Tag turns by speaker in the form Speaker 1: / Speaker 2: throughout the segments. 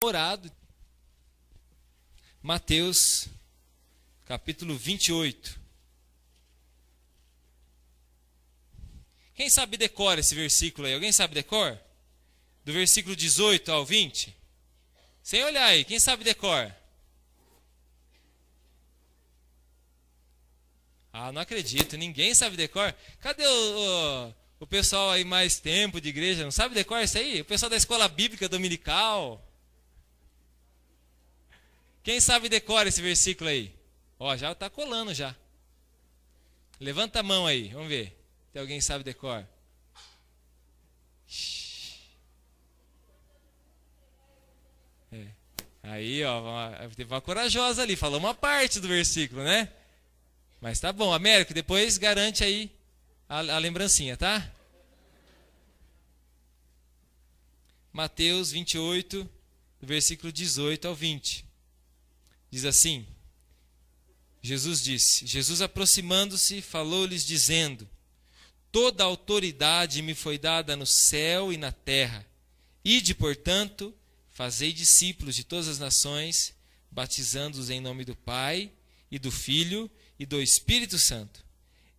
Speaker 1: orado. Mateus, capítulo 28. Quem sabe decora esse versículo aí? Alguém sabe decor? Do versículo 18 ao 20? Sem olhar aí, quem sabe decor? Ah, não acredito, ninguém sabe decor. Cadê o pessoal aí mais tempo de igreja? Não sabe decor isso aí? O pessoal da escola bíblica dominical? Quem sabe decora esse versículo aí? Ó, já está colando já. Levanta a mão aí, vamos ver. Se alguém sabe decor. É. Aí, ó, teve uma corajosa ali, falou uma parte do versículo, né? Mas tá bom, Américo, depois garante aí a lembrancinha, tá? Mateus 28, do versículo 18 ao 20. Diz assim: Jesus aproximando-se, falou-lhes dizendo: toda a autoridade me foi dada no céu e na terra. Ide, portanto, fazei discípulos de todas as nações, batizando-os em nome do Pai, e do Filho, e do Espírito Santo,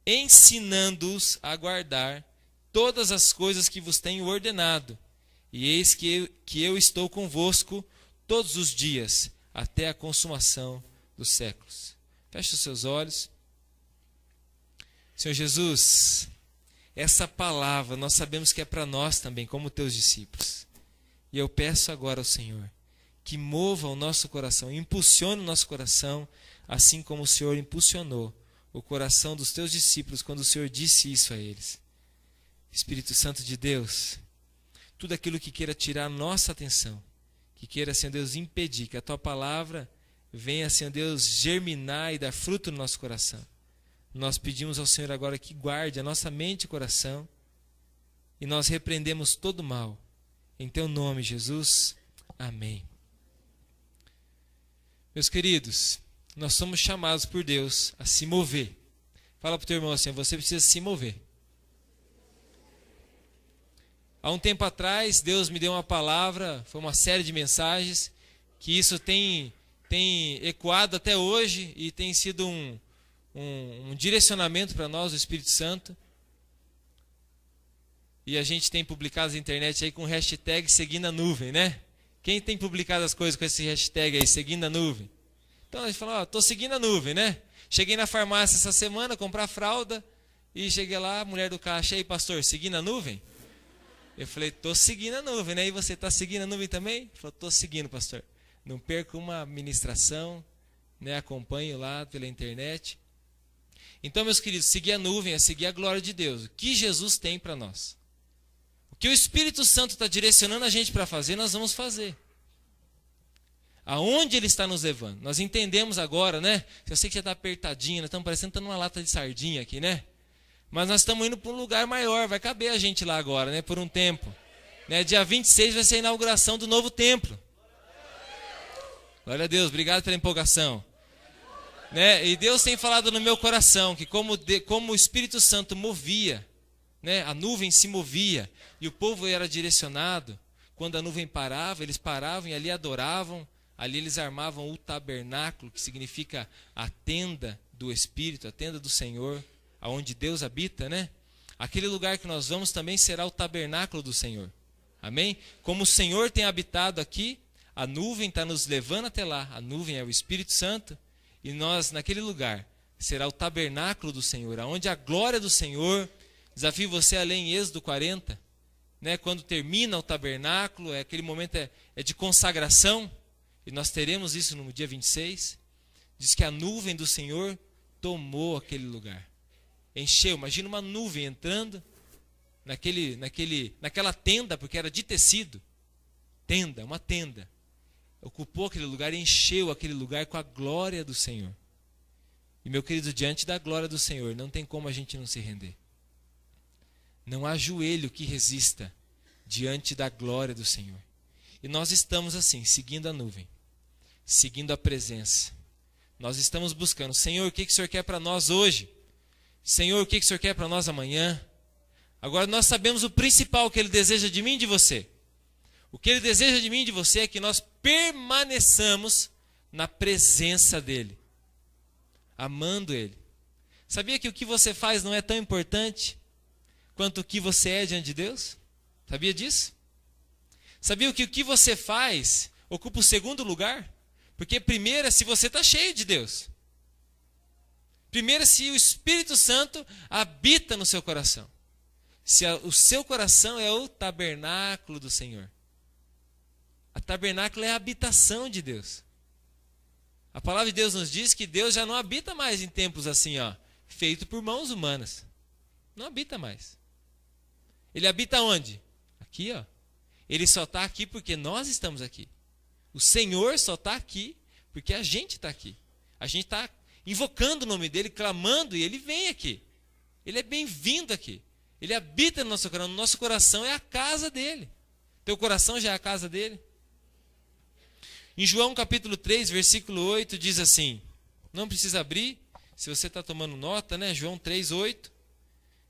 Speaker 1: ensinando-os a guardar todas as coisas que vos tenho ordenado. E eis que eu estou convosco todos os dias, até a consumação dos séculos. Feche os seus olhos. Senhor Jesus, essa palavra nós sabemos que é para nós também, como teus discípulos. E eu peço agora ao Senhor que mova o nosso coração, impulsione o nosso coração, assim como o Senhor impulsionou o coração dos teus discípulos quando o Senhor disse isso a eles. Espírito Santo de Deus, tudo aquilo que queira tirar a nossa atenção, que queira, Senhor Deus, impedir que a tua palavra venha, Senhor Deus, germinar e dar fruto no nosso coração. Nós pedimos ao Senhor agora que guarde a nossa mente e coração, e nós repreendemos todo mal. Em teu nome, Jesus. Amém. Meus queridos, nós somos chamados por Deus a se mover. Fala para o teu irmão assim: você precisa se mover. Há um tempo atrás, Deus me deu uma palavra, foi uma série de mensagens, que isso tem ecoado até hoje e tem sido um direcionamento para nós, o Espírito Santo. E a gente tem publicado na internet aí com o hashtag Seguindo a Nuvem, né? Quem tem publicado as coisas com esse hashtag aí, Seguindo a Nuvem? Então a gente fala, estou seguindo a nuvem, né? Cheguei na farmácia essa semana, comprar fralda, e cheguei lá, a mulher do caixa, aí pastor, seguindo a nuvem? Eu falei, estou seguindo a nuvem, né? E você está seguindo a nuvem também? Ele falou, estou seguindo, pastor. Não perco uma ministração, né? Acompanho lá pela internet. Então, meus queridos, seguir a nuvem é seguir a glória de Deus. O que Jesus tem para nós? O que o Espírito Santo está direcionando a gente para fazer, nós vamos fazer. Aonde Ele está nos levando? Nós entendemos agora, né? Eu sei que já está apertadinho, nós estamos parecendo numa lata de sardinha aqui, né? Mas nós estamos indo para um lugar maior, vai caber a gente lá agora, né? Por um tempo. Né? Dia 26 vai ser a inauguração do novo templo. Glória a Deus, obrigado pela empolgação. Né? E Deus tem falado no meu coração que como o Espírito Santo movia, né? A nuvem se movia e o povo era direcionado. Quando a nuvem parava, eles paravam e ali adoravam. Ali eles armavam o tabernáculo, que significa a tenda do Espírito, a tenda do Senhor, aonde Deus habita, né? Aquele lugar que nós vamos também será o tabernáculo do Senhor. Amém? Como o Senhor tem habitado aqui, a nuvem está nos levando até lá. A nuvem é o Espírito Santo. E nós, naquele lugar, será o tabernáculo do Senhor, aonde a glória do Senhor. Desafio você a ler em Êxodo 40, né? Quando termina o tabernáculo, aquele momento é de consagração. E nós teremos isso no dia 26. Diz que a nuvem do Senhor tomou aquele lugar. Encheu, imagina uma nuvem entrando naquela tenda, porque era de tecido. Tenda, uma tenda. Ocupou aquele lugar e encheu aquele lugar com a glória do Senhor. E meu querido, diante da glória do Senhor, não tem como a gente não se render. Não há joelho que resista diante da glória do Senhor. E nós estamos assim, seguindo a nuvem, seguindo a presença. Nós estamos buscando, Senhor, o que o Senhor quer para nós hoje? Senhor, o que o Senhor quer para nós amanhã? Agora nós sabemos o principal que Ele deseja de mim e de você. O que Ele deseja de mim e de você é que nós permaneçamos na presença dele, amando ele. Sabia que o que você faz não é tão importante quanto o que você é diante de Deus? Sabia disso? Sabia que o que você faz ocupa o segundo lugar? Porque primeiro é se você está cheio de Deus. Primeiro é se o Espírito Santo habita no seu coração. Se o seu coração é o tabernáculo do Senhor. A tabernáculo é a habitação de Deus. A palavra de Deus nos diz que Deus já não habita mais em templos assim, feito por mãos humanas. Não habita mais. Ele habita onde? Aqui, Ele só está aqui porque nós estamos aqui. O Senhor só está aqui porque a gente está aqui. A gente está invocando o nome dele, clamando, e ele vem aqui. Ele é bem-vindo aqui. Ele habita no nosso coração. O nosso coração é a casa dele. Teu coração já é a casa dele? Em João capítulo 3, versículo 8, diz assim, não precisa abrir, se você está tomando nota, né? João 3, 8,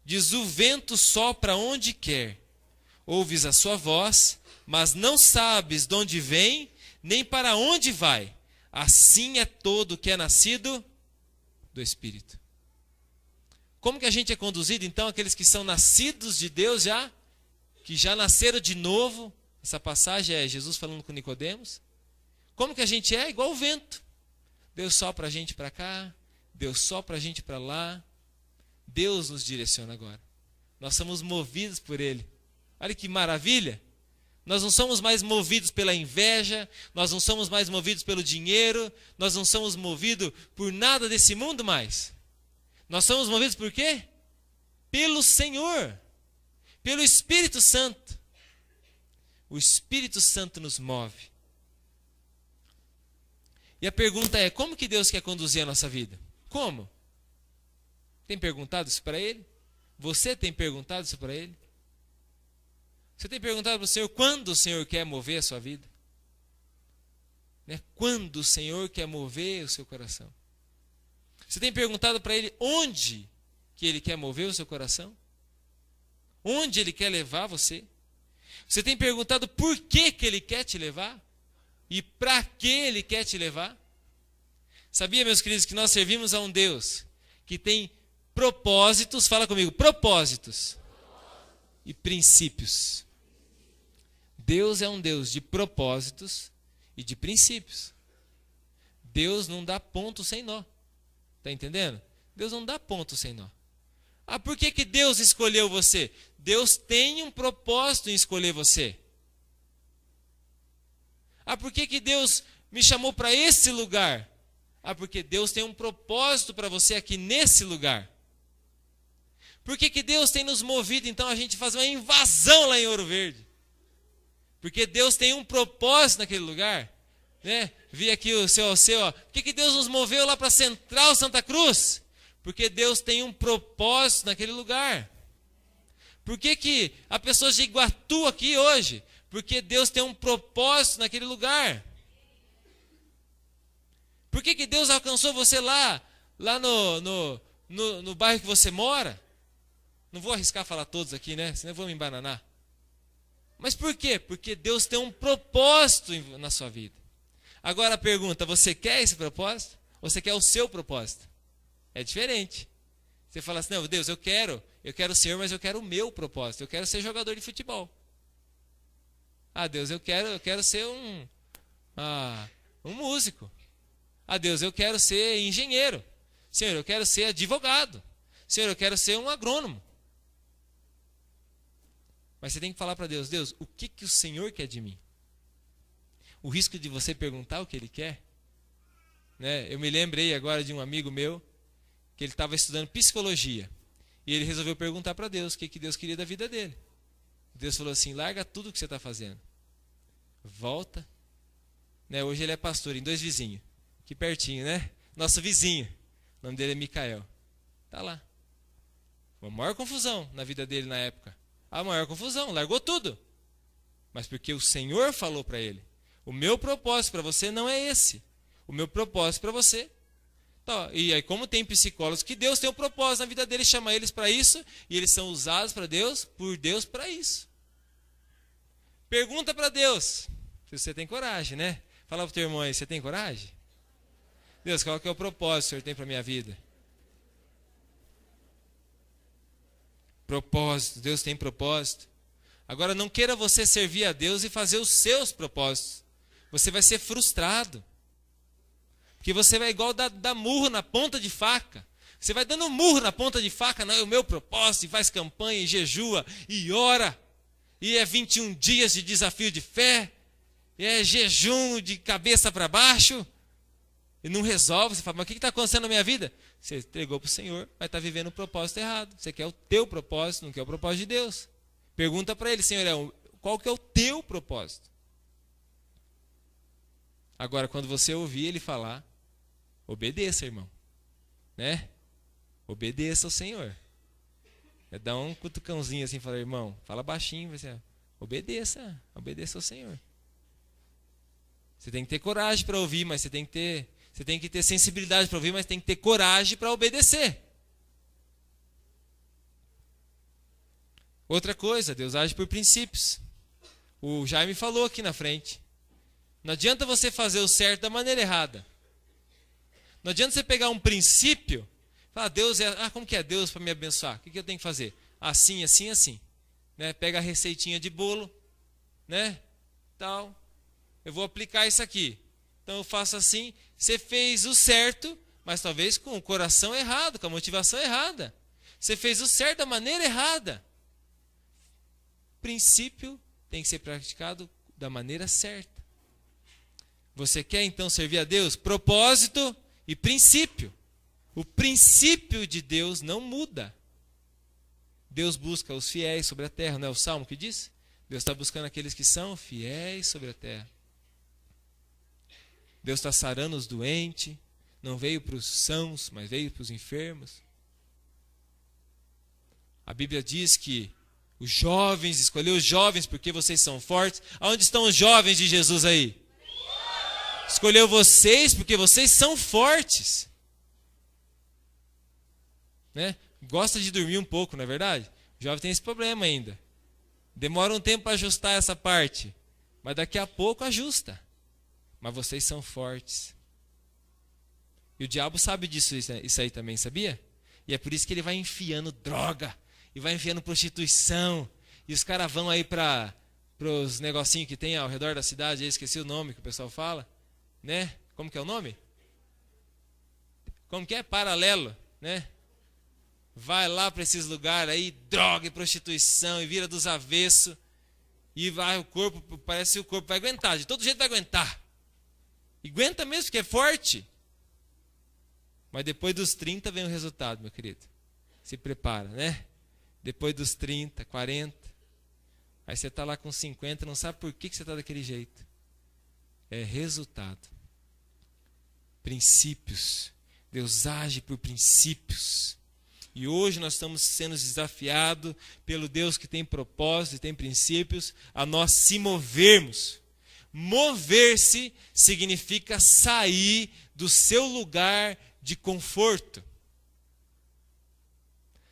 Speaker 1: diz, o vento sopra onde quer, ouves a sua voz, mas não sabes de onde vem, nem para onde vai. Assim é todo que é nascido do Espírito. Como que a gente é conduzido, então, aqueles que são nascidos de Deus já, que já nasceram de novo? Essa passagem é Jesus falando com Nicodemos. Como que a gente é? Igual o vento. Deus sopra a gente para cá, Deus sopra a gente para lá. Deus nos direciona agora. Nós somos movidos por Ele. Olha que maravilha. Nós não somos mais movidos pela inveja, nós não somos mais movidos pelo dinheiro, nós não somos movidos por nada desse mundo mais. Nós somos movidos por quê? Pelo Senhor, pelo Espírito Santo. O Espírito Santo nos move. E a pergunta é, como que Deus quer conduzir a nossa vida? Como? Tem perguntado isso para Ele? Você tem perguntado isso para Ele? Você tem perguntado para o Senhor quando o Senhor quer mover a sua vida? Quando o Senhor quer mover o seu coração? Você tem perguntado para Ele onde que Ele quer mover o seu coração? Onde Ele quer levar você? Você tem perguntado por que Ele quer te levar? E para que Ele quer te levar? Sabia, meus queridos, que nós servimos a um Deus que tem propósitos, fala comigo, propósitos e princípios. Deus é um Deus de propósitos e de princípios. Deus não dá ponto sem nó. Está entendendo? Deus não dá ponto sem nó. Por que Deus escolheu você? Deus tem um propósito em escolher você. Por que Deus me chamou para esse lugar? Porque Deus tem um propósito para você aqui nesse lugar. Por que Deus tem nos movido, então, a gente fazer uma invasão lá em Ouro Verde? Porque Deus tem um propósito naquele lugar. Vi aqui o seu Alceu. Por que Deus nos moveu lá para a Central Santa Cruz? Porque Deus tem um propósito naquele lugar. Por que há pessoas de Iguatu aqui hoje? Porque Deus tem um propósito naquele lugar. Por que Deus alcançou você lá no bairro que você mora? Não vou arriscar falar todos aqui, senão eu vou me embananar. Mas por quê? Porque Deus tem um propósito na sua vida. Agora a pergunta, você quer esse propósito? Ou você quer o seu propósito? É diferente. Você fala assim, não, Deus, eu quero o Senhor, mas eu quero o meu propósito. Eu quero ser jogador de futebol. Deus, eu quero ser um músico. Deus, eu quero ser engenheiro. Senhor, eu quero ser advogado. Senhor, eu quero ser um agrônomo. Mas você tem que falar para Deus, Deus, o que o Senhor quer de mim? O risco de você perguntar o que Ele quer. Eu me lembrei agora de um amigo meu, que ele estava estudando psicologia. E ele resolveu perguntar para Deus o que Deus queria da vida dele. Deus falou assim, larga tudo o que você está fazendo. Volta. Hoje ele é pastor em 2 vizinhos. Aqui pertinho, Nosso vizinho. O nome dele é Micael. Está lá. Uma maior confusão na vida dele na época. A maior confusão, largou tudo. Mas porque o Senhor falou para ele, o meu propósito para você não é esse. O meu propósito para você. E aí, como tem psicólogos que Deus tem um propósito na vida deles, chama eles para isso, e eles são usados por Deus para isso. Pergunta para Deus. Se você tem coragem, né? Fala para o teu irmão aí, você tem coragem? Deus, qual que é o propósito que o Senhor tem para a minha vida? Propósito, Deus tem propósito. Agora, não queira você servir a Deus e fazer os seus propósitos. Você vai ser frustrado. Porque você vai igual dar murro na ponta de faca. Você vai dando murro na ponta de faca, não é o meu propósito, e faz campanha, e jejua, e ora. E é 21 dias de desafio de fé. E é jejum de cabeça para baixo. E não resolve. Você fala, mas o que está acontecendo na minha vida? Você entregou para o Senhor, vai estar vivendo o propósito errado. Você quer o teu propósito, não quer o propósito de Deus. Pergunta para ele, Senhor, qual que é o teu propósito? Agora, quando você ouvir ele falar, obedeça, irmão. Né? Obedeça ao Senhor. É dar um cutucãozinho assim, falar, irmão, fala baixinho, você obedeça ao Senhor. Você tem que ter coragem para ouvir, mas você tem que ter sensibilidade para ouvir, mas tem que ter coragem para obedecer. Outra coisa, Deus age por princípios. O Jaime falou aqui na frente. Não adianta você fazer o certo da maneira errada. Não adianta você pegar um princípio, falar, Deus como que é Deus para me abençoar? O que eu tenho que fazer? Assim, assim, assim. Né? Pega a receitinha de bolo, né? Tal. Eu vou aplicar isso aqui. Então eu faço assim. Você fez o certo, mas talvez com o coração errado, com a motivação errada. Você fez o certo da maneira errada. Princípio tem que ser praticado da maneira certa. Você quer então servir a Deus? Propósito e princípio. O princípio de Deus não muda. Deus busca os fiéis sobre a terra, não é o Salmo que diz? Deus está buscando aqueles que são fiéis sobre a terra. Deus está sarando os doentes, não veio para os sãos, mas veio para os enfermos. A Bíblia diz que os jovens, escolheu os jovens porque vocês são fortes. Aonde estão os jovens de Jesus aí? Escolheu vocês porque vocês são fortes. Né? Gosta de dormir um pouco, não é verdade? O jovem tem esse problema ainda. Demora um tempo para ajustar essa parte, mas daqui a pouco ajusta. Mas vocês são fortes. E o diabo sabe disso, isso aí também, sabia? E é por isso que ele vai enfiando droga, e vai enfiando prostituição, e os caras vão aí para os negocinhos que tem ao redor da cidade, eu esqueci o nome que o pessoal fala, né? Como que é o nome? Como que é? Paralelo, né? Vai lá para esses lugares aí, droga e prostituição, e vira dos avessos, e vai o corpo, parece que o corpo vai aguentar, de todo jeito vai aguentar. E aguenta mesmo, porque é forte. Mas depois dos 30 vem o resultado, meu querido. Se prepara, né? Depois dos 30, 40. Aí você está lá com 50, não sabe por que você está daquele jeito. É resultado. Princípios. Deus age por princípios. E hoje nós estamos sendo desafiados pelo Deus que tem propósitos e tem princípios a nós se movermos. Mover-se significa sair do seu lugar de conforto.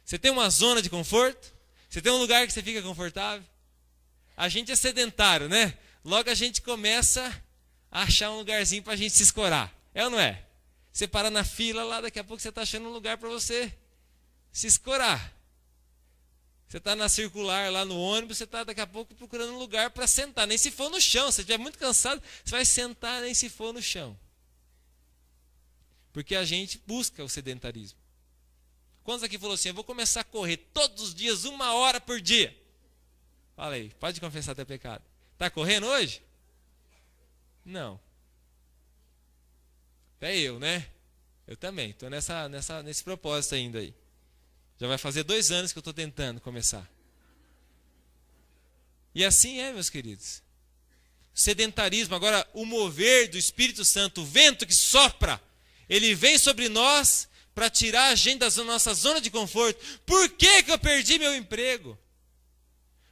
Speaker 1: Você tem uma zona de conforto? Você tem um lugar que você fica confortável? A gente é sedentário, né? Logo a gente começa a achar um lugarzinho para a gente se escorar. É ou não é? Você para na fila lá, daqui a pouco você está achando um lugar para você se escorar. Você está na circular lá no ônibus, você está daqui a pouco procurando um lugar para sentar. Nem se for no chão, se você estiver muito cansado, você vai sentar nem se for no chão. Porque a gente busca o sedentarismo. Quantos aqui falou assim, eu vou começar a correr todos os dias, 1 hora por dia? Fala aí, pode confessar teu pecado. Está correndo hoje? Não. É eu, né? Eu também, estou nesse propósito ainda aí. Já vai fazer 2 anos que eu estou tentando começar. E assim é, meus queridos. Sedentarismo, agora o mover do Espírito Santo, o vento que sopra, ele vem sobre nós para tirar a gente da nossa zona de conforto. Por que eu perdi meu emprego?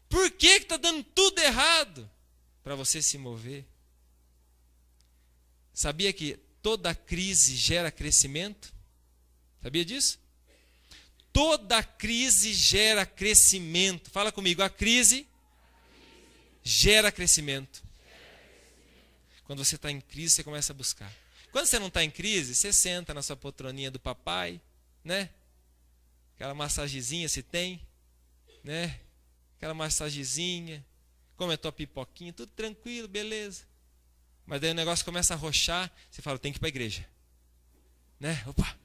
Speaker 1: Por que está dando tudo errado? Para você se mover. Sabia que toda crise gera crescimento? Sabia disso? Toda crise gera crescimento. Fala comigo, a crise gera crescimento. Quando você está em crise, você começa a buscar. Quando você não está em crise, você senta na sua poltroninha do papai, né? Aquela massagezinha se tem, né? Aquela massagezinha, come a tua pipoquinha, tudo tranquilo, beleza. Mas daí o negócio começa a roxar, você fala, tem que ir para a igreja. Né? Opa!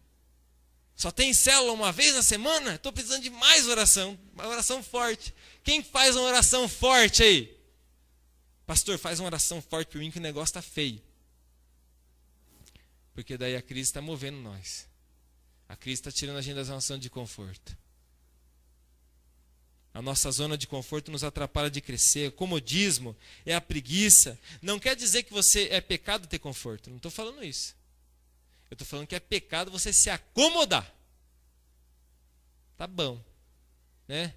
Speaker 1: Só tem célula uma vez na semana? Estou precisando de mais oração, uma oração forte. Quem faz uma oração forte aí? Pastor, faz uma oração forte para mim que o negócio está feio. Porque daí a crise está movendo nós. A crise está tirando a gente da zona de conforto. A nossa zona de conforto nos atrapalha de crescer. O comodismo é a preguiça. Não quer dizer que você é pecado ter conforto. Não estou falando isso. Eu estou falando que é pecado você se acomodar. Tá bom. Né?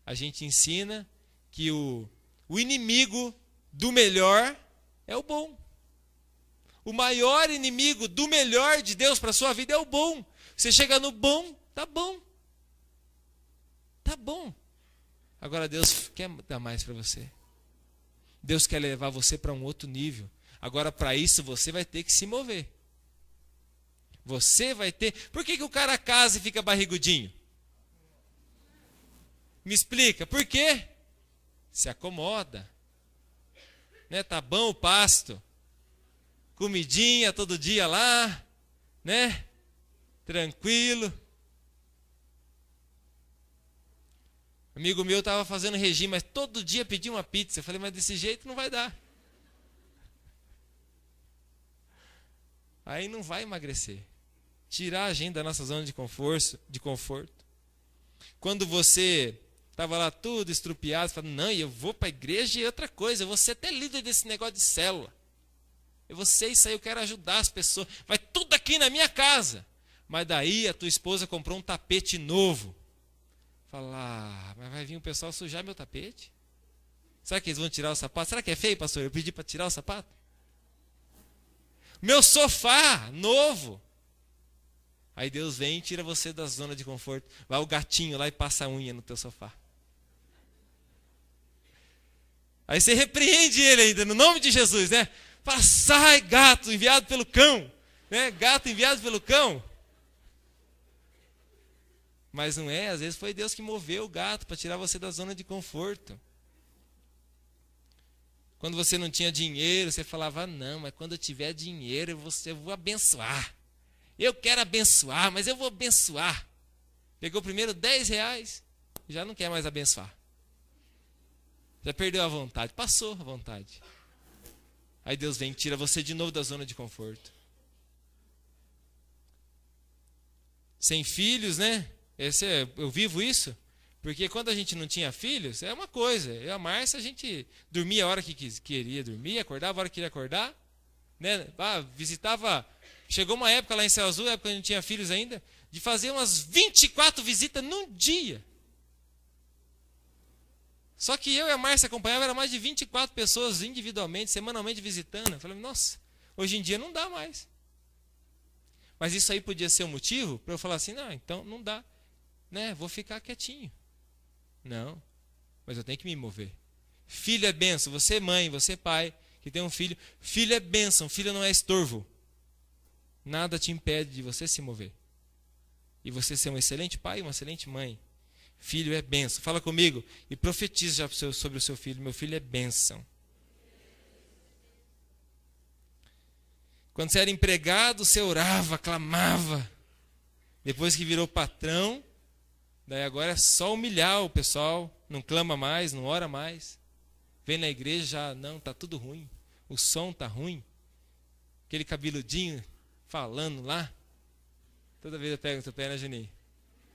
Speaker 1: A gente ensina que o inimigo do melhor é o bom. O maior inimigo do melhor de Deus para a sua vida é o bom. Você chega no bom, tá bom. Tá bom. Agora Deus quer dar mais para você. Deus quer levar você para um outro nível. Agora para isso você vai ter que se mover. Você vai ter... Por que o cara casa e fica barrigudinho? Me explica. Por quê? Se acomoda. Né? Tá bom o pasto. Comidinha todo dia lá. Né? Tranquilo. Amigo meu estava fazendo regime, mas todo dia pedia uma pizza. Eu falei, mas desse jeito não vai dar. Aí não vai emagrecer. Tirar a gente da nossa zona de conforto. Quando você estava lá tudo estrupiado, você fala, não, eu vou para a igreja e outra coisa, eu vou ser até líder desse negócio de célula. Eu vou ser isso aí, eu quero ajudar as pessoas. Vai tudo aqui na minha casa. Mas daí a tua esposa comprou um tapete novo. Fala, mas vai vir o pessoal sujar meu tapete? Será que eles vão tirar o sapato? Será que é feio, pastor? Eu pedi para tirar o sapato? Meu sofá novo. Aí Deus vem e tira você da zona de conforto. Vai o gatinho lá e passa a unha no teu sofá. Aí você repreende ele ainda, no nome de Jesus, né? Fala, sai gato enviado pelo cão. Né? Gato enviado pelo cão. Mas não é, às vezes foi Deus que moveu o gato para tirar você da zona de conforto. Quando você não tinha dinheiro, você falava, não, mas quando eu tiver dinheiro, eu vou abençoar. Eu quero abençoar, mas eu vou abençoar. Pegou primeiro 10 reais, já não quer mais abençoar. Já perdeu a vontade, passou a vontade. Aí Deus vem e tira você de novo da zona de conforto. Sem filhos, né? Eu vivo isso, porque quando a gente não tinha filhos, é uma coisa. Eu e a Márcia, a gente dormia a hora que queria dormir, acordava a hora que queria acordar. Né? Visitava... Chegou uma época lá em Céu Azul, época que a gente não tinha filhos ainda, de fazer umas 24 visitas num dia. Só que eu e a Márcia acompanhava, era mais de 24 pessoas individualmente, semanalmente visitando. Eu falei, nossa, hoje em dia não dá mais. Mas isso aí podia ser um motivo para eu falar assim, não, então não dá. Né? Vou ficar quietinho. Não, mas eu tenho que me mover. Filho é bênção, você mãe, você pai, que tem um filho. Filho é bênção, filho não é estorvo. Nada te impede de você se mover. E você ser um excelente pai e uma excelente mãe. Filho é bênção. Fala comigo e profetiza já sobre o seu filho. Meu filho é bênção. Quando você era empregado, você orava, clamava. Depois que virou patrão, daí agora é só humilhar o pessoal. Não clama mais, não ora mais. Vem na igreja, já não, está tudo ruim. O som está ruim. Aquele cabeludinho falando lá. Toda vez eu pego no teu pé, né, Juninho?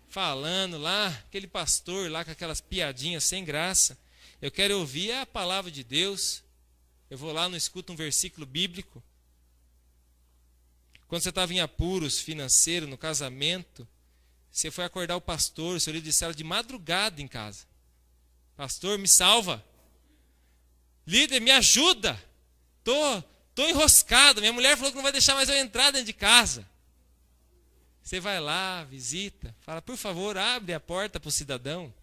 Speaker 1: Falando lá, aquele pastor lá com aquelas piadinhas sem graça. Eu quero ouvir a palavra de Deus. Eu vou lá, não escuto um versículo bíblico. Quando você estava em apuros financeiros, no casamento, você foi acordar o pastor, o seu líder de célula, de madrugada em casa. Pastor, me salva. Líder, me ajuda. Tô enroscado. Minha mulher falou que não vai deixar mais eu entrar dentro de casa. Você vai lá, visita, fala, por favor, abre a porta para o cidadão.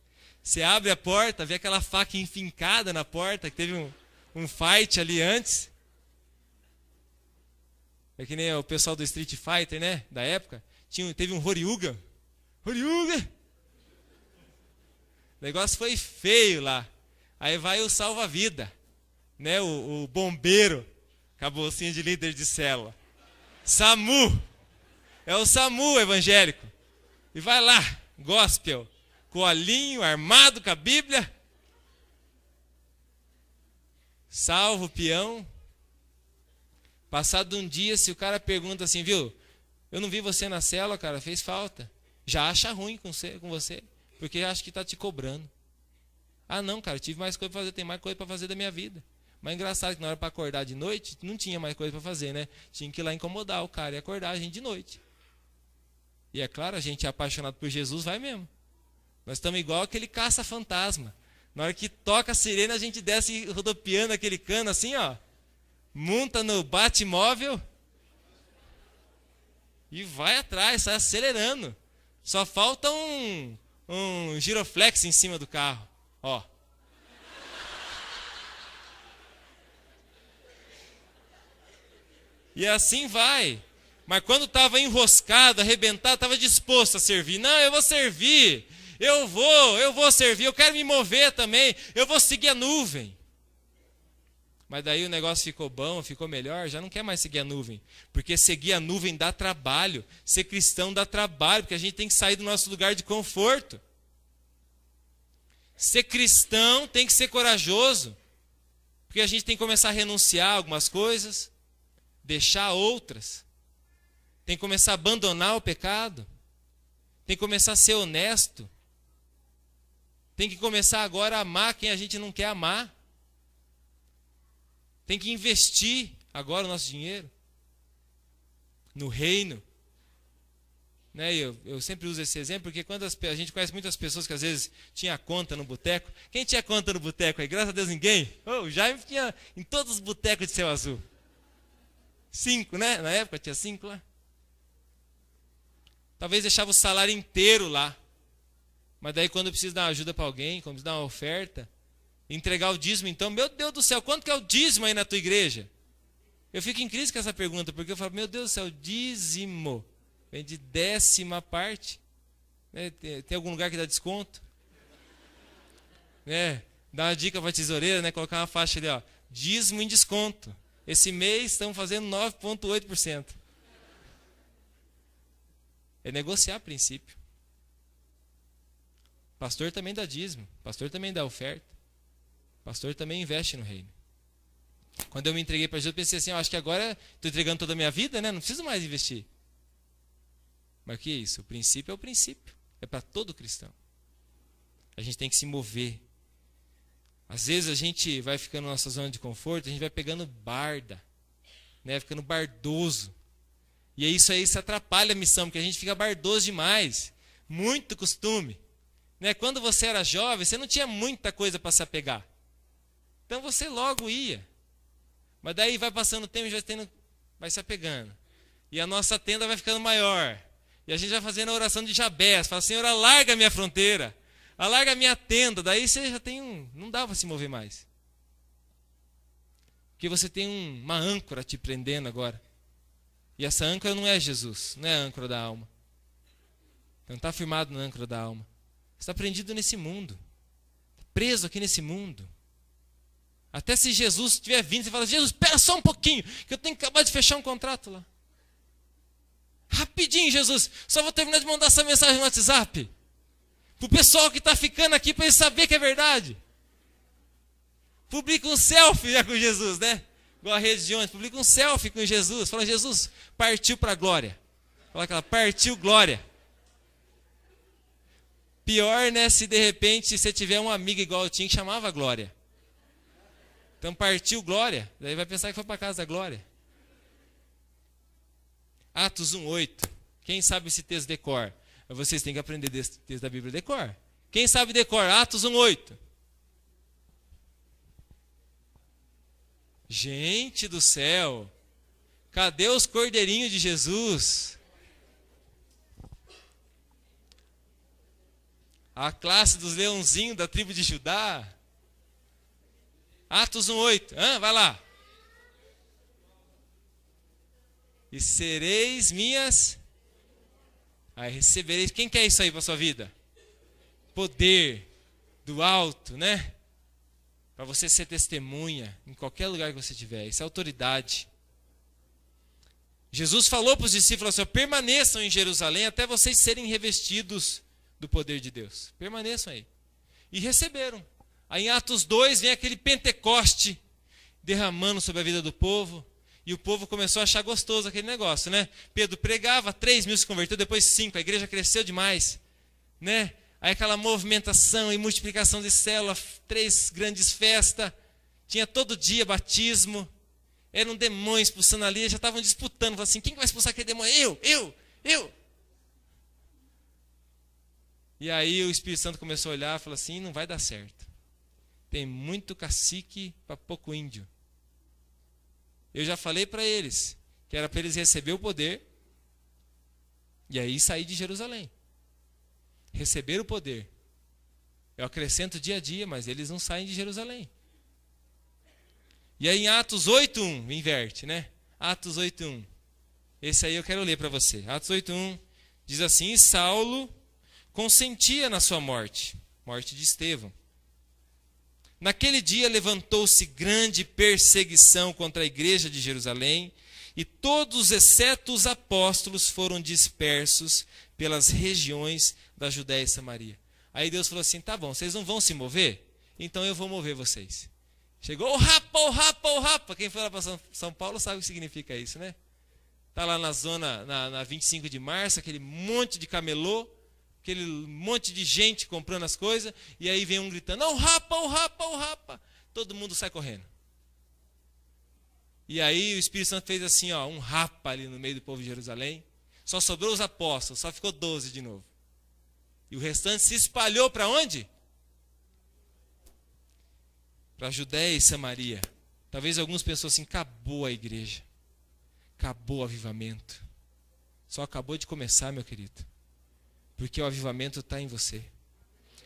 Speaker 1: Você abre a porta, vê aquela faca enfincada na porta, que teve um fight ali antes. É que nem o pessoal do Street Fighter, né? Da época. Teve um Horyuga. Horyuga! O negócio foi feio lá. Aí vai o salva-vida, né? O bombeiro. Cabocinho de líder de célula. SAMU. É o SAMU evangélico. E vai lá, gospel. Com o olhinho, armado com a Bíblia. Salva o peão. Passado um dia, se o cara pergunta assim, viu? Eu não vi você na célula, cara, fez falta. Já acha ruim com você, porque acha que está te cobrando. Ah, não, cara, tive mais coisa para fazer, tem mais coisa para fazer da minha vida. Mas engraçado que na hora para acordar de noite, não tinha mais coisa para fazer, né? Tinha que ir lá incomodar o cara e acordar a gente de noite. E é claro, a gente é apaixonado por Jesus, vai mesmo. Nós estamos igual aquele caça-fantasma. Na hora que toca a sirene, a gente desce rodopiando aquele cano assim, ó. Monta no bate-móvel e vai atrás, sai acelerando. Só falta um giroflex em cima do carro. Ó. E assim vai. Mas quando estava enroscado, arrebentado, estava disposto a servir. Não, eu vou servir. Eu vou servir. Eu quero me mover também. Eu vou seguir a nuvem. Mas daí o negócio ficou bom, ficou melhor, já não quer mais seguir a nuvem. Porque seguir a nuvem dá trabalho. Ser cristão dá trabalho, porque a gente tem que sair do nosso lugar de conforto. Ser cristão tem que ser corajoso. Porque a gente tem que começar a renunciar a algumas coisas, deixar outras. Tem que começar a abandonar o pecado. Tem que começar a ser honesto. Tem que começar agora a amar quem a gente não quer amar. Tem que investir agora o nosso dinheiro no reino. Né? Eu sempre uso esse exemplo, porque quando a gente conhece muitas pessoas que às vezes tinha conta no boteco. Quem tinha conta no boteco aí? Graças a Deus ninguém. O Jaime tinha em todos os botecos de Céu Azul. 5, né? Na época tinha 5 lá. Talvez deixava o salário inteiro lá. Mas daí quando precisa dar uma ajuda para alguém, quando precisa dar uma oferta, entregar o dízimo, então, meu Deus do céu, quanto que é o dízimo aí na tua igreja? Eu fico em crise com essa pergunta, porque eu falo, meu Deus do céu, dízimo vem de 10ª parte. Né? Tem algum lugar que dá desconto? Né? Dá uma dica para a tesoureira, né? Colocar uma faixa ali, ó, dízimo em desconto. Esse mês estamos fazendo 9,8%. É negociar a princípio. Pastor também dá dízimo, pastor também dá oferta. Pastor também investe no reino. Quando eu me entreguei para Jesus, eu pensei assim, acho que agora estou entregando toda a minha vida, né? Não preciso mais investir. Mas o que é isso? O princípio é o princípio. É para todo cristão. A gente tem que se mover. Às vezes a gente vai ficando na nossa zona de conforto, a gente vai pegando barda, né? Ficando bardoso. E isso aí se atrapalha a missão, porque a gente fica bardoso demais. Muito costume. Né? Quando você era jovem, você não tinha muita coisa para se apegar. Então você logo ia. Mas daí vai passando o tempo e vai se apegando. E a nossa tenda vai ficando maior. E a gente vai fazendo a oração de Jabés. Fala, Senhor, alarga a minha fronteira. Alarga a minha tenda. Daí você já tem não dá para se mover mais. Porque você tem uma âncora te prendendo agora. E essa âncora não é Jesus. Não é a âncora da alma. Não está firmado na âncora da alma. Você está prendido nesse mundo. Preso aqui nesse mundo. Até se Jesus estiver vindo, você fala, Jesus, espera só um pouquinho, que eu tenho que acabar de fechar um contrato lá. Rapidinho, Jesus, só vou terminar de mandar essa mensagem no WhatsApp. Para o pessoal que está ficando aqui, para eles saberem que é verdade. Publica um selfie já com Jesus, né? Igual a rede de ônibus, publica um selfie com Jesus. Fala, Jesus, partiu para a glória. Fala aquela, partiu glória. Pior, né, se de repente você tiver uma amiga igual eu tinha que chamava Glória. Então partiu Glória, daí vai pensar que foi para casa da Glória. Atos 1:8. Quem sabe esse texto de cor? Vocês têm que aprender desse texto da Bíblia de cor. Quem sabe de cor? Atos 1:8. Gente do céu, cadê os cordeirinhos de Jesus? A classe dos leãozinhos da tribo de Judá. Atos 1:8. Vai lá. e sereis minhas. Aí recebereis. Quem quer isso aí para a sua vida? Poder do alto, né? Para você ser testemunha em qualquer lugar que você estiver. Isso é autoridade. Jesus falou para os discípulos assim: permaneçam em Jerusalém até vocês serem revestidos do poder de Deus. Permaneçam aí. E receberam. Aí em Atos 2 vem aquele Pentecoste derramando sobre a vida do povo. E o povo começou a achar gostoso aquele negócio, né? Pedro pregava, 3.000 se converteu, depois 5. A igreja cresceu demais, né? Aí aquela movimentação e multiplicação de célula, 3 grandes festas. Tinha todo dia batismo. Era um demônio expulsando ali, já estavam disputando. Falaram assim: quem vai expulsar aquele demônio? Eu. E aí o Espírito Santo começou a olhar e falou assim: não vai dar certo. Tem muito cacique para pouco índio. Eu já falei para eles que era para eles receber o poder e aí sair de Jerusalém. Receber o poder. Eu acrescento dia a dia, mas eles não saem de Jerusalém. E aí em Atos 8:1, inverte, né? Atos 8:1. Esse aí eu quero ler para você. Atos 8:1 diz assim: e Saulo consentia na sua morte de Estevão. Naquele dia levantou-se grande perseguição contra a igreja de Jerusalém, e todos, exceto os apóstolos, foram dispersos pelas regiões da Judéia e Samaria. Aí Deus falou assim: tá bom, vocês não vão se mover? Então eu vou mover vocês. Chegou o rapa. Quem foi lá para São Paulo sabe o que significa isso, né? Está lá na zona, na 25 de março, aquele monte de camelô, aquele monte de gente comprando as coisas, e aí vem um gritando: o rapa. Todo mundo sai correndo. E aí o Espírito Santo fez assim, ó, um rapa ali no meio do povo de Jerusalém. Só sobrou os apóstolos, só ficou 12 de novo. E o restante se espalhou para onde? Para a Judéia e Samaria. Talvez alguns pensam assim: acabou a igreja. Acabou o avivamento. Só acabou de começar, meu querido. Porque o avivamento está em você.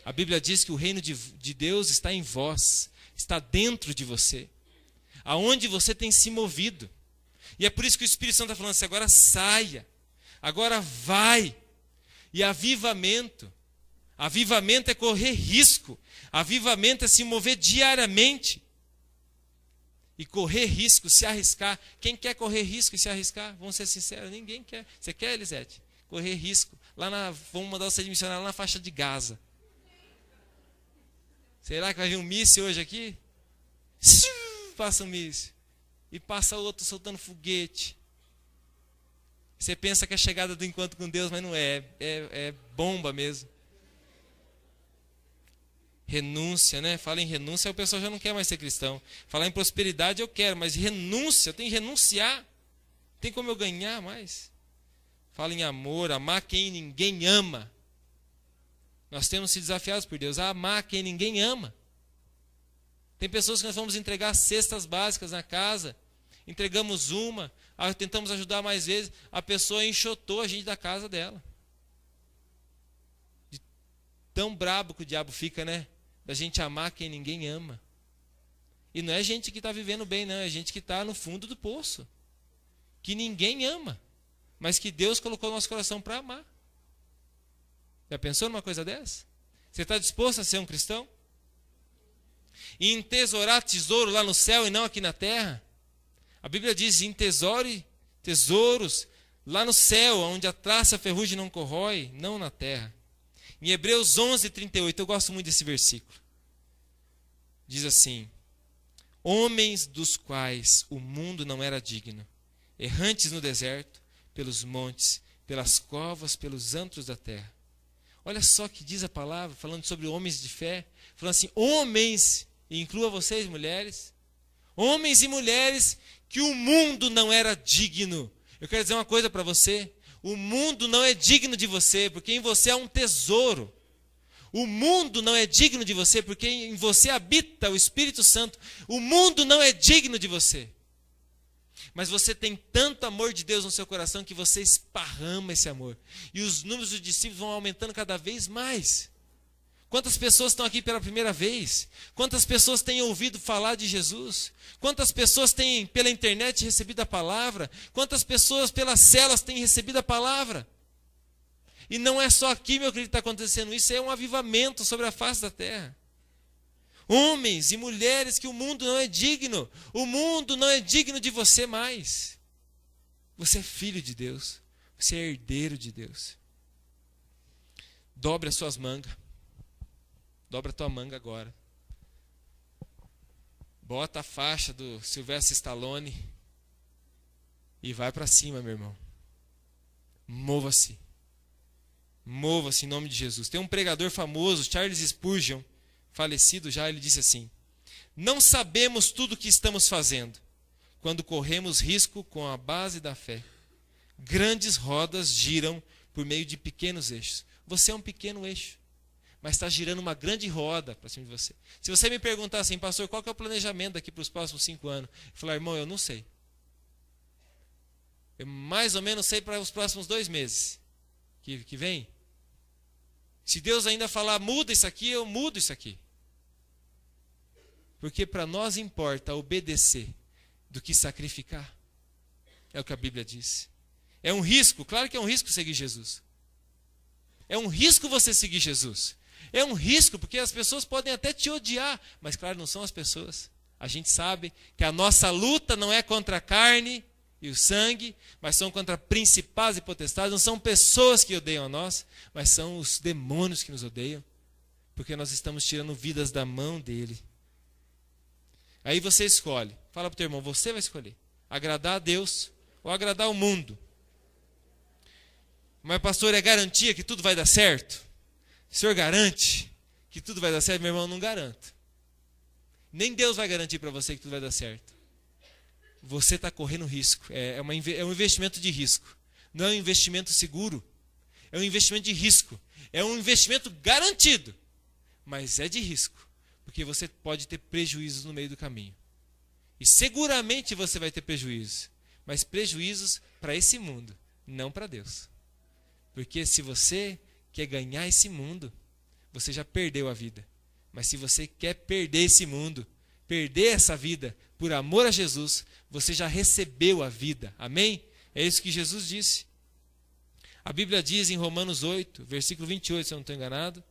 Speaker 1: A Bíblia diz que o reino de Deus está em vós. Está dentro de você. Aonde você tem se movido. E é por isso que o Espírito Santo está falando assim: agora saia. Agora vai. E avivamento é correr risco. Avivamento é se mover diariamente. E correr risco, se arriscar. Quem quer correr risco e se arriscar? Vamos ser sinceros, ninguém quer. Você quer, Elisete? Correr risco. Vamos mandar você de missionário lá na faixa de Gaza. Será que vai vir um míssil hoje aqui? Passa um míssil. E passa outro soltando foguete. Você pensa que é chegada do encontro com Deus, mas não é. É bomba mesmo. Renúncia, né? Fala em renúncia, o pessoal já não quer mais ser cristão. Falar em prosperidade eu quero, mas renúncia, eu tenho que renunciar. Tem como eu ganhar mais? Fala em amor, amar quem ninguém ama. Nós temos sido desafiados por Deus a amar quem ninguém ama. Tem pessoas que nós vamos entregar cestas básicas na casa, entregamos uma, tentamos ajudar mais vezes, a pessoa enxotou a gente da casa dela. De tão brabo que o diabo fica, né? Da gente amar quem ninguém ama. E não é gente que está vivendo bem, não. É gente que está no fundo do poço. Que ninguém ama. Mas que Deus colocou no nosso coração para amar. Já pensou numa coisa dessa? Você está disposto a ser um cristão? E entesourar tesouro lá no céu e não aqui na terra? A Bíblia diz: entesoure tesouros lá no céu, onde a traça e a ferrugem não corrói, não na terra. Em Hebreus 11:38, eu gosto muito desse versículo. Diz assim: homens dos quais o mundo não era digno, errantes no deserto, pelos montes, pelas covas, pelos antros da terra. Olha só que diz a palavra, falando sobre homens de fé, falando assim: homens, e inclua vocês mulheres, homens e mulheres que o mundo não era digno. Eu quero dizer uma coisa para você: o mundo não é digno de você, porque em você há um tesouro. O mundo não é digno de você, porque em você habita o Espírito Santo. O mundo não é digno de você. Mas você tem tanto amor de Deus no seu coração que você esparrama esse amor. E os números dos discípulos vão aumentando cada vez mais. Quantas pessoas estão aqui pela primeira vez? Quantas pessoas têm ouvido falar de Jesus? Quantas pessoas têm pela internet recebido a palavra? Quantas pessoas pelas células têm recebido a palavra? E não é só aqui, meu querido, que está acontecendo isso, é um avivamento sobre a face da terra. Homens e mulheres que o mundo não é digno. O mundo não é digno de você mais. Você é filho de Deus. Você é herdeiro de Deus. Dobre as suas mangas. Dobra a tua manga agora. Bota a faixa do Sylvester Stallone e vai para cima, meu irmão. Mova-se. Mova-se em nome de Jesus. Tem um pregador famoso, Charles Spurgeon, falecido já, ele disse assim: não sabemos tudo o que estamos fazendo quando corremos risco com a base da fé. Grandes rodas giram por meio de pequenos eixos. Você é um pequeno eixo, mas está girando uma grande roda para cima de você. Se você me perguntar assim, pastor, qual que é o planejamento daqui para os próximos 5 anos? Eu falar, irmão, eu não sei. Eu mais ou menos sei para os próximos 2 meses que vem. Se Deus ainda falar, muda isso aqui, eu mudo isso aqui. Porque para nós importa obedecer do que sacrificar. É o que a Bíblia diz. É um risco, claro que é um risco seguir Jesus. É um risco você seguir Jesus. É um risco, porque as pessoas podem até te odiar, mas claro, não são as pessoas. A gente sabe que a nossa luta não é contra a carne e o sangue, mas são contra principados e potestades. Não são pessoas que odeiam a nós, mas são os demônios que nos odeiam, porque nós estamos tirando vidas da mão dele. Aí você escolhe. Fala para o teu irmão, você vai escolher agradar a Deus ou agradar o mundo. Mas pastor, é garantia que tudo vai dar certo? O senhor garante que tudo vai dar certo? Meu irmão, não garanto. Nem Deus vai garantir para você que tudo vai dar certo. Você está correndo risco. É um investimento de risco. Não é um investimento seguro. É um investimento de risco. É um investimento garantido. Mas é de risco. Porque você pode ter prejuízos no meio do caminho. E seguramente você vai ter prejuízos. Mas prejuízos para esse mundo, não para Deus. Porque se você quer ganhar esse mundo, você já perdeu a vida. Mas se você quer perder esse mundo, perder essa vida por amor a Jesus, você já recebeu a vida. Amém? É isso que Jesus disse. A Bíblia diz em Romanos 8, versículo 28, se eu não estou enganado: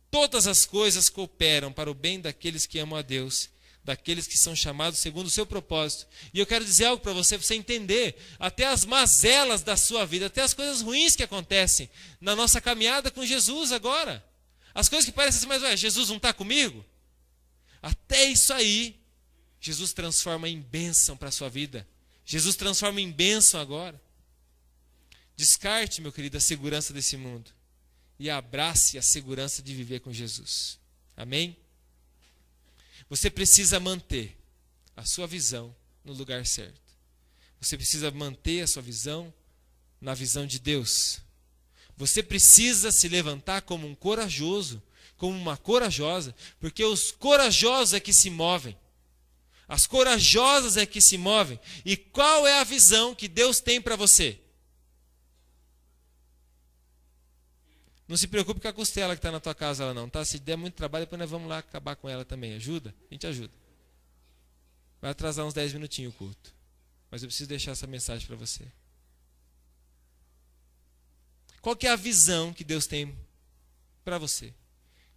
Speaker 1: todas as coisas cooperam para o bem daqueles que amam a Deus, daqueles que são chamados segundo o seu propósito. E eu quero dizer algo para você entender, até as mazelas da sua vida, até as coisas ruins que acontecem na nossa caminhada com Jesus agora, as coisas que parecem assim, mas Jesus não está comigo? Até isso aí, Jesus transforma em bênção para a sua vida. Jesus transforma em bênção agora. Descarte, meu querido, a segurança desse mundo e abrace a segurança de viver com Jesus. Amém? Você precisa manter a sua visão no lugar certo. Você precisa manter a sua visão na visão de Deus. Você precisa se levantar como um corajoso, como uma corajosa, porque os corajosos é que se movem. As corajosas é que se movem. E qual é a visão que Deus tem para você? Não se preocupe com a costela que está na tua casa lá não, tá? Se der muito trabalho, depois nós vamos lá acabar com ela também. Ajuda? A gente ajuda. Vai atrasar uns 10 minutinhos o culto. Mas eu preciso deixar essa mensagem para você. Qual que é a visão que Deus tem para você?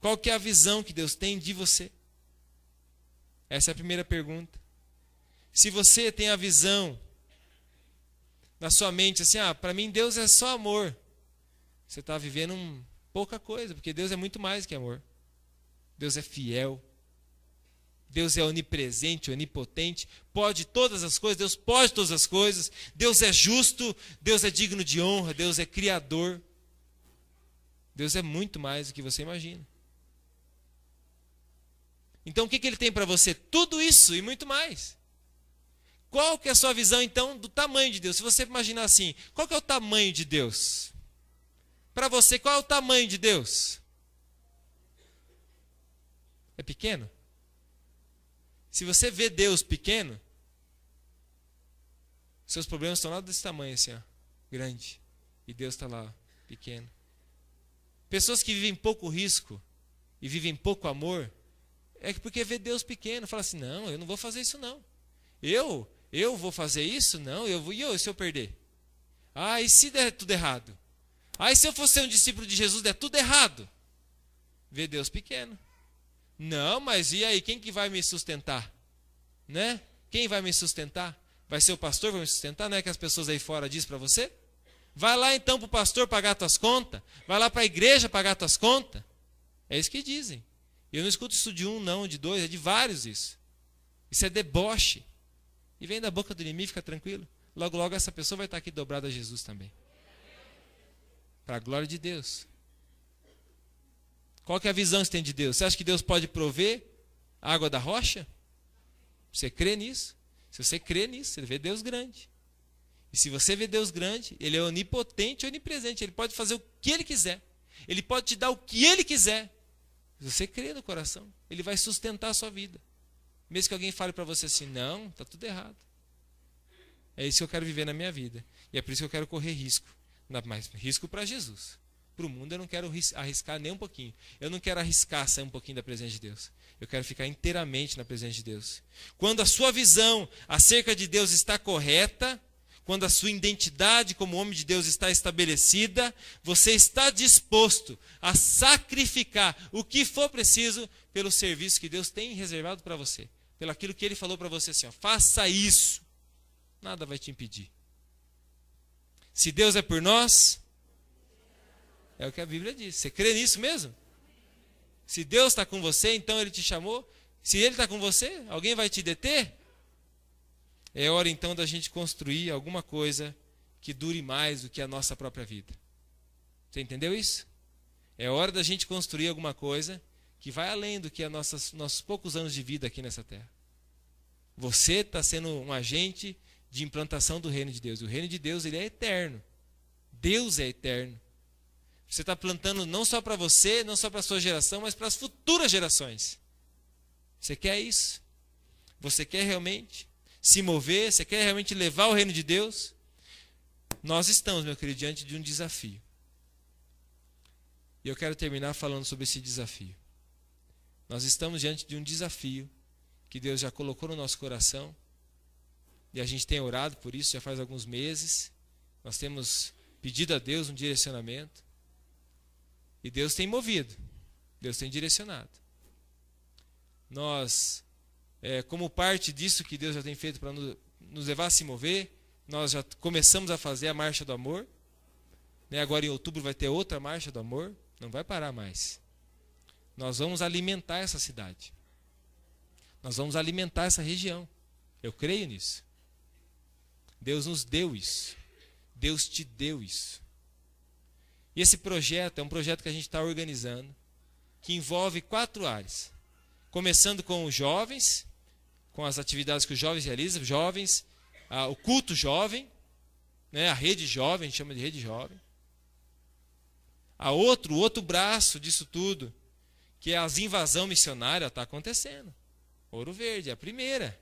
Speaker 1: Qual que é a visão que Deus tem de você? Essa é a primeira pergunta. Se você tem a visão na sua mente assim, para mim Deus é só amor. Você está vivendo pouca coisa, porque Deus é muito mais que amor. Deus é fiel. Deus é onipresente, onipotente, pode todas as coisas, Deus pode todas as coisas. Deus é justo, Deus é digno de honra, Deus é criador. Deus é muito mais do que você imagina. Então o que Ele tem para você? Tudo isso e muito mais. Qual que é a sua visão então do tamanho de Deus? Se você imaginar assim, qual que é o tamanho de Deus? Para você, qual é o tamanho de Deus? É pequeno? Se você vê Deus pequeno, seus problemas estão lá desse tamanho assim, grande. E Deus está lá, pequeno. Pessoas que vivem pouco risco e vivem pouco amor, é porque vê Deus pequeno. Fala assim, não, eu não vou fazer isso não. Eu vou fazer isso? Não, e se eu perder? Ah, e se der tudo errado? Ah, e se eu fosse um discípulo de Jesus, der tudo errado? Vê Deus pequeno. Não, mas e aí, quem que vai me sustentar? Né? Quem vai me sustentar? Vai ser o pastor que vai me sustentar? Não é que as pessoas aí fora dizem para você? Vai lá então para o pastor pagar tuas contas. Vai lá para a igreja pagar tuas contas. É isso que dizem. Eu não escuto isso de um, não, de dois, é de vários isso. Isso é deboche. E vem da boca do inimigo, fica tranquilo. Logo, logo essa pessoa vai estar aqui dobrada a Jesus também. Para a glória de Deus. Qual que é a visão que você tem de Deus? Você acha que Deus pode prover a água da rocha? Você crê nisso? Se você crê nisso, você vê Deus grande. E se você vê Deus grande, Ele é onipotente e onipresente. Ele pode fazer o que Ele quiser. Ele pode te dar o que Ele quiser. Se você crê no coração, Ele vai sustentar a sua vida. Mesmo que alguém fale para você assim, não, está tudo errado. É isso que eu quero viver na minha vida. E é por isso que eu quero correr risco. Mas risco para Jesus. Para o mundo eu não quero arriscar nem um pouquinho. Eu não quero arriscar sair um pouquinho da presença de Deus. Eu quero ficar inteiramente na presença de Deus. Quando a sua visão acerca de Deus está correta, quando a sua identidade como homem de Deus está estabelecida, você está disposto a sacrificar o que for preciso pelo serviço que Deus tem reservado para você. Pelo aquilo que Ele falou para você assim, ó, faça isso. Nada vai te impedir. Se Deus é por nós, é o que a Bíblia diz. Você crê nisso mesmo? Se Deus está com você, então Ele te chamou. Se Ele está com você, alguém vai te deter? É hora então da gente construir alguma coisa que dure mais do que a nossa própria vida. Você entendeu isso? É hora da gente construir alguma coisa que vai além do que nossos poucos anos de vida aqui nessa terra. Você está sendo um agente de implantação do reino de Deus. O reino de Deus, ele é eterno. Deus é eterno. Você está plantando não só para você, não só para a sua geração, mas para as futuras gerações. Você quer isso? Você quer realmente se mover? Você quer realmente levar o reino de Deus? Nós estamos, meu querido, diante de um desafio. E eu quero terminar falando sobre esse desafio. Nós estamos diante de um desafio que Deus já colocou no nosso coração. E a gente tem orado por isso já faz alguns meses. Nós temos pedido a Deus um direcionamento. E Deus tem movido. Deus tem direcionado. Nós, como parte disso que Deus já tem feito para nos levar a se mover, nós já começamos a fazer a Marcha do Amor. Agora em outubro vai ter outra Marcha do Amor. Não vai parar mais. Nós vamos alimentar essa cidade. Nós vamos alimentar essa região. Eu creio nisso. Deus nos deu isso. Deus te deu isso. E esse projeto é um projeto que a gente está organizando, que envolve 4 áreas. Começando com os jovens, com as atividades que os jovens realizam, o culto jovem, a rede jovem, a gente chama de rede jovem. O outro braço disso tudo, que é as invasão missionária, está acontecendo. Ouro Verde é a primeira.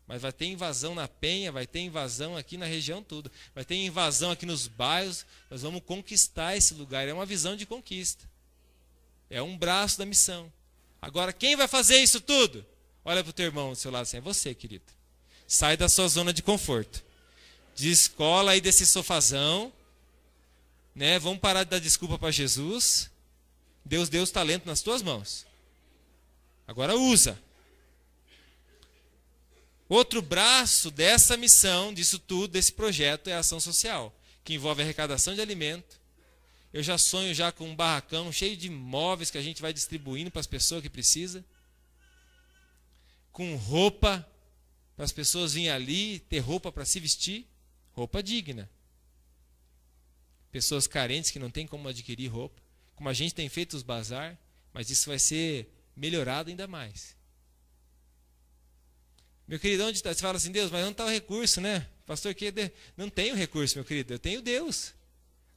Speaker 1: Mas vai ter invasão na Penha, vai ter invasão aqui na região toda. Vai ter invasão aqui nos bairros. Nós vamos conquistar esse lugar. É uma visão de conquista. É um braço da missão. Agora, quem vai fazer isso tudo? Olha para o teu irmão do seu lado assim, é você, querido. Sai da sua zona de conforto. Descola aí desse sofazão. Vamos parar de dar desculpa para Jesus. Deus deu os talentos nas tuas mãos. Agora usa. Outro braço dessa missão, disso tudo, desse projeto, é a ação social, que envolve arrecadação de alimento. Eu já sonho já com um barracão cheio de móveis que a gente vai distribuindo para as pessoas que precisam. Com roupa, para as pessoas virem ali, ter roupa para se vestir. Roupa digna. Pessoas carentes que não têm como adquirir roupa. Como a gente tem feito os bazar, mas isso vai ser melhorado ainda mais. Meu querido, onde está? Você fala assim, Deus, mas onde está o recurso, né? Pastor, não tem o recurso, meu querido, eu tenho Deus.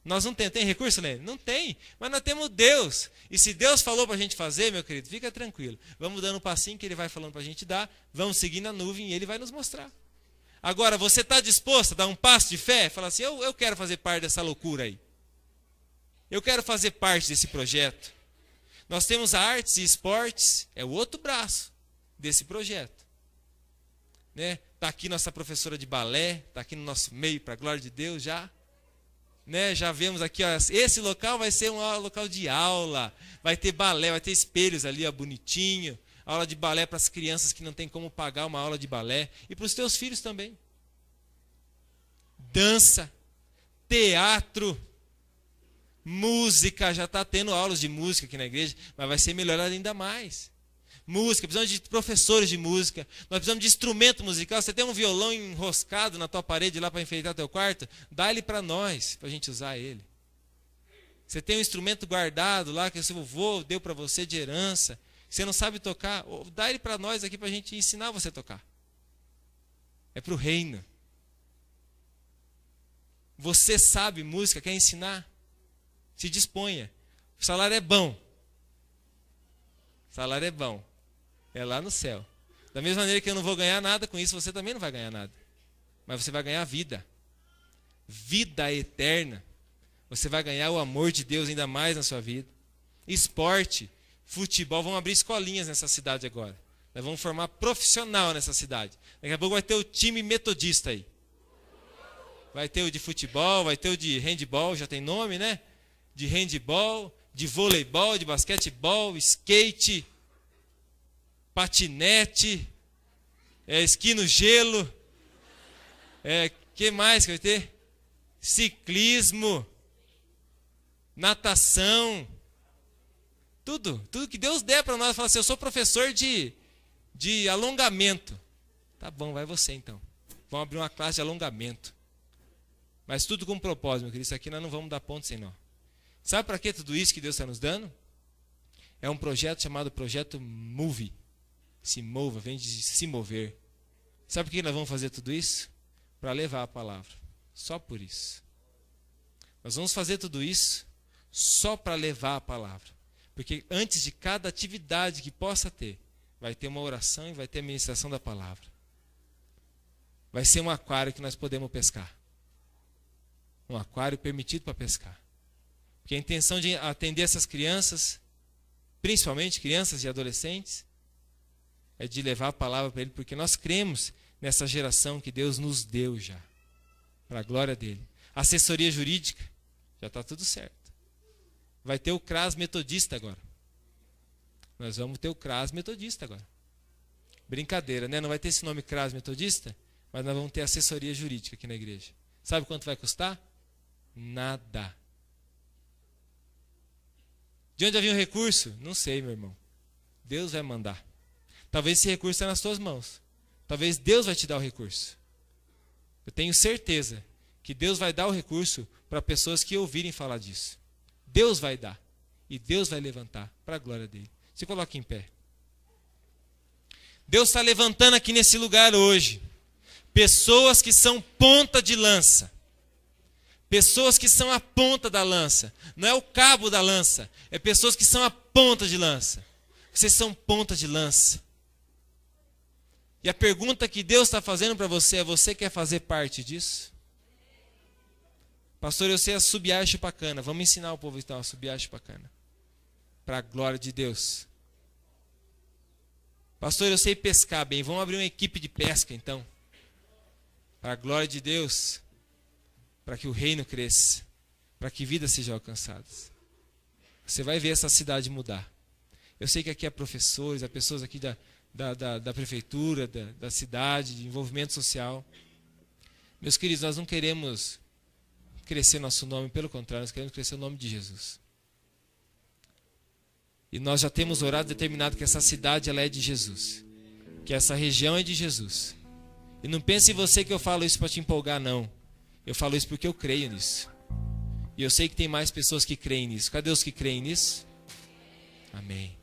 Speaker 1: Nós não temos, tem recurso, Lênin? Não tem, mas nós temos Deus. E se Deus falou para a gente fazer, meu querido, fica tranquilo. Vamos dando um passinho que Ele vai falando para a gente dar, vamos seguir na nuvem e Ele vai nos mostrar. Agora, você está disposto a dar um passo de fé? Fala assim, eu quero fazer parte dessa loucura aí. Eu quero fazer parte desse projeto. Nós temos artes e esportes, é o outro braço desse projeto. Né? Tá aqui nossa professora de balé, tá aqui no nosso meio, para a glória de Deus já. Né? Já vemos aqui, ó, esse local vai ser um local de aula, vai ter balé, vai ter espelhos ali, ó, bonitinho. Aula de balé para as crianças que não tem como pagar uma aula de balé. E para os teus filhos também. Dança, teatro, música. Já está tendo aulas de música aqui na igreja, mas vai ser melhorado ainda mais. Música, precisamos de professores de música. Nós precisamos de instrumento musical. Você tem um violão enroscado na tua parede lá para enfeitar teu quarto? Dá ele para nós, para a gente usar ele. Você tem um instrumento guardado lá que o seu avô deu para você de herança. Você não sabe tocar, dá ele para nós aqui para a gente ensinar você a tocar. É para o reino. Você sabe música, quer ensinar? Se disponha. O salário é bom. O salário é bom. É lá no céu. Da mesma maneira que eu não vou ganhar nada com isso, você também não vai ganhar nada. Mas você vai ganhar vida. Vida eterna. Você vai ganhar o amor de Deus ainda mais na sua vida. Esporte. Futebol, vamos abrir escolinhas nessa cidade agora. Nós vamos formar profissional nessa cidade. Daqui a pouco vai ter o time metodista aí. Vai ter o de futebol, vai ter o de handball, já tem nome, né? De handball, de voleibol, de basquetebol, skate, patinete, esqui no gelo. Que mais que vai ter? Ciclismo, natação. Tudo que Deus der para nós. Fala assim, eu sou professor de alongamento. Tá bom, vai você então. Vamos abrir uma classe de alongamento. Mas tudo com propósito, meu querido. Isso aqui nós não vamos dar ponto sem nó. Sabe para que tudo isso que Deus está nos dando? É um projeto chamado Projeto Move. Se mova, vem de se mover. Sabe por que nós vamos fazer tudo isso? Para levar a palavra. Só por isso. Nós vamos fazer tudo isso só para levar a palavra. Porque antes de cada atividade que possa ter, vai ter uma oração e vai ter a ministração da palavra. Vai ser um aquário que nós podemos pescar. Um aquário permitido para pescar. Porque a intenção de atender essas crianças, principalmente crianças e adolescentes, é de levar a palavra para ele, porque nós cremos nessa geração que Deus nos deu já, para a glória dele. Assessoria jurídica, já está tudo certo. Vai ter o CRAS metodista agora. Nós vamos ter o CRAS metodista agora. Brincadeira, né? Não vai ter esse nome CRAS metodista, mas nós vamos ter assessoria jurídica aqui na igreja. Sabe quanto vai custar? Nada. De onde vai vir o recurso? Não sei, meu irmão. Deus vai mandar. Talvez esse recurso esteja nas tuas mãos. Talvez Deus vai te dar o recurso. Eu tenho certeza que Deus vai dar o recurso para pessoas que ouvirem falar disso. Deus vai dar. E Deus vai levantar para a glória dele. Se coloque em pé. Deus está levantando aqui nesse lugar hoje pessoas que são ponta de lança. Pessoas que são a ponta da lança. Não é o cabo da lança. É pessoas que são a ponta de lança. Vocês são ponta de lança. E a pergunta que Deus está fazendo para você é: você quer fazer parte disso? Pastor, eu sei assobiar e chupacana. Vamos ensinar o povo então a assobiar e chupacana. Para a glória de Deus. Pastor, eu sei pescar bem. Vamos abrir uma equipe de pesca então. Para a glória de Deus. Para que o reino cresça. Para que vidas sejam alcançadas. Você vai ver essa cidade mudar. Eu sei que aqui há professores, há pessoas aqui da prefeitura, da cidade, de envolvimento social. Meus queridos, nós não queremos crescer nosso nome, pelo contrário, nós queremos crescer o nome de Jesus. E nós já temos orado e determinado que essa cidade ela é de Jesus. Que essa região é de Jesus. E não pense em você que eu falo isso para te empolgar, não. Eu falo isso porque eu creio nisso. E eu sei que tem mais pessoas que creem nisso. Cadê os que creem nisso? Amém.